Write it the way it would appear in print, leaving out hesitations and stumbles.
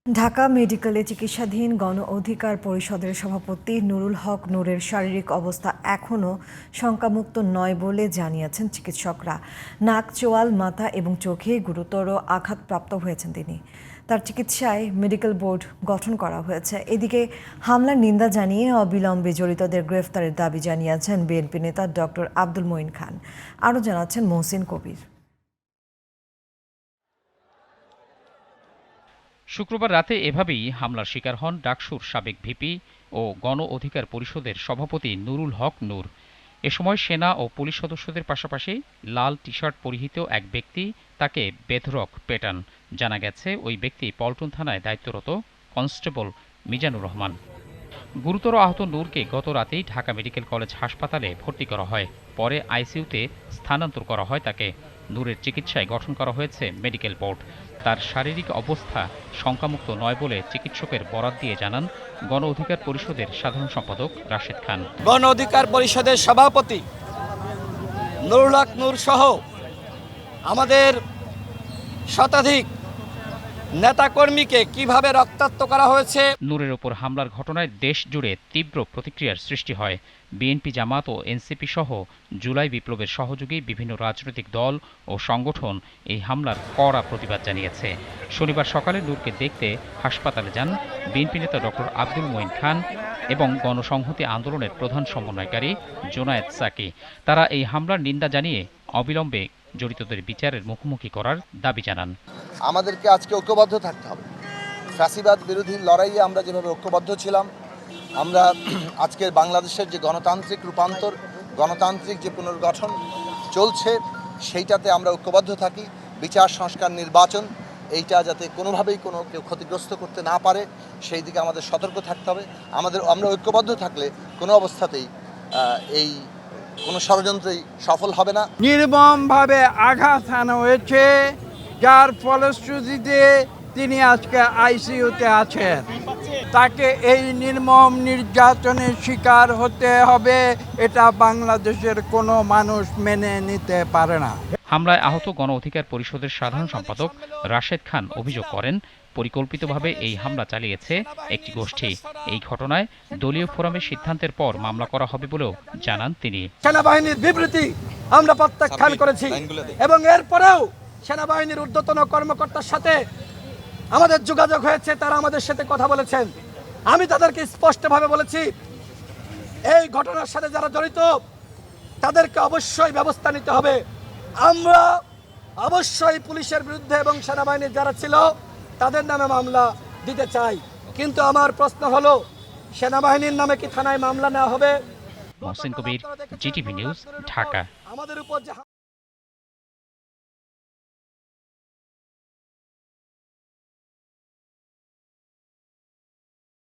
ঢাকা মেডিকেলে চিকিৎসাধীন গণ অধিকার পরিষদের সভাপতি নুরুল হক নূরের শারীরিক অবস্থা এখনও শঙ্কামুক্ত নয় বলে জানিয়েছেন চিকিৎসকরা। নাক, চোয়াল, মাথা এবং চোখে গুরুতর আঘাতপ্রাপ্ত হয়েছেন তিনি। তার চিকিৎসায় মেডিকেল বোর্ড গঠন করা হয়েছে। এদিকে হামলার নিন্দা জানিয়ে অবিলম্বে জড়িতদের গ্রেফতারের দাবি জানিয়েছেন বিএনপি নেতা ডক্টর আব্দুল মঈন খান। আরও জানাচ্ছেন মহসিন কবির। শুক্রবার রাতে এভাবেই হামলার শিকার হন ডাকসুর সাবেক ভিপি ও গণ অধিকার পরিষদের সভাপতি নুরুল হক নূর। এ সময় সেনা ও পুলিশ সদস্যদের পাশাপাশি লাল টি শার্ট পরিহিত এক ব্যক্তি তাকে বেধড়ক পেটান। জানা গেছে ওই ব্যক্তি পল্টন থানায় দায়িত্বরত কনস্টেবল মিজানুর রহমান। গুরুতর আহত নূরকে গত রাতেই ঢাকা মেডিকেল কলেজ হাসপাতালে ভর্তি করা হয়। পরে আইসিইউতে স্থানান্তর করা হয় তাকে। নূরের চিকিৎসায় গঠন করা হয়েছে মেডিকেল বোর্ড। তার শারীরিক অবস্থা শঙ্কামুক্ত নয় বলে চিকিৎসকের বরাত দিয়ে জানান গণ অধিকার পরিষদের সাধারণ সম্পাদক রাশেদ খান। গণ অধিকার পরিষদের সভাপতি নুরুল হক নূর সহ আমাদের শতাধিক নেতাকর্মীকে কিভাবে রক্তাক্ত করা হয়েছে। নূরের ওপর হামলার ঘটনায় দেশ জুড়ে তীব্র প্রতিক্রিয়ার সৃষ্টি হয়। বিএনপি, জামাত ও এনসিপি সহ জুলাই বিপ্লবের সহযোগী বিভিন্ন রাজনৈতিক দল ও সংগঠন এই হামলার কড়া প্রতিবাদ জানিয়েছে। শনিবার সকালে নূরকে দেখতে হাসপাতালে যান বিএনপি নেতা ডক্টর আব্দুল মঈন খান এবং গণসংহতি আন্দোলনের প্রধান সমন্বয়কারী জোনায়েদ সাকি। তারা এই হামলার নিন্দা জানিয়ে অবিলম্বে জড়িতদের বিচারের মুখোমুখি করার দাবি জানান। আমাদেরকে আজকে ঐক্যবদ্ধ থাকতে হবে। ফ্যাসিবাদ বিরোধী লড়াইয়ে আমরা যেভাবে ঐক্যবদ্ধ ছিলাম, আমরা আজকের বাংলাদেশের যে গণতান্ত্রিক রূপান্তর, গণতান্ত্রিক যে পুনর্গঠন চলছে, সেইটাতে আমরা ঐক্যবদ্ধ থাকি। বিচার, সংস্কার, নির্বাচন এইটা যাতে কোনোভাবেই কেউ ক্ষতিগ্রস্ত করতে না পারে, সেই দিকে আমাদের সতর্ক থাকতে হবে। আমরা ঐক্যবদ্ধ থাকলে কোনো অবস্থাতেই এই কোনো ষড়যন্ত্রই সফল হবে না। নির্মমভাবে আঘাত হানা হয়েছে, যার ফলশ্রুতিতে তিনি আজকে আইসিইউতে আছেন। তাকে এই নির্মম নির্যাতনের শিকার হতে হবে, এটা বাংলাদেশের কোনো মানুষ মেনে নিতে পারে না। হামলায় আহত গণ অধিকার পরিষদের সাধারণ সম্পাদক রাশেদ খান অভিযোগ করেন, পরিকল্পিতভাবে এই হামলা চালিয়েছে একটি গোষ্ঠী। এই ঘটনায় দলীয় ফোরামের সিদ্ধান্তের পর মামলা করা হবে বলেও জানান তিনি। সেনাবাহিনীর বিবৃতি আমরা প্রত্যাখ্যান করেছি এবং এরপরেও সেনাবাহিনীর ঊর্ধ্বতন কর্মকর্তার সাথে আমাদের যোগাযোগ হয়েছে, তারা আমাদের সাথে কথা বলেছেন। আমি তাদেরকে স্পষ্টভাবে বলেছি, এই ঘটনার সাথে যারা জড়িত তাদেরকে অবশ্যই ব্যবস্থা নিতে হবে। আমরা অবশ্যই পুলিশের বিরুদ্ধে এবং সেনাবাহিনীর যারা ছিল তাদের নামে মামলা দিতে চাই, কিন্তু আমার প্রশ্ন হলো, সেনাবাহিনীর নামে কি থানায় মামলা নেওয়া হবে? মহসিন কবির, জিটিভি নিউজ, ঢাকা। আমাদের উপর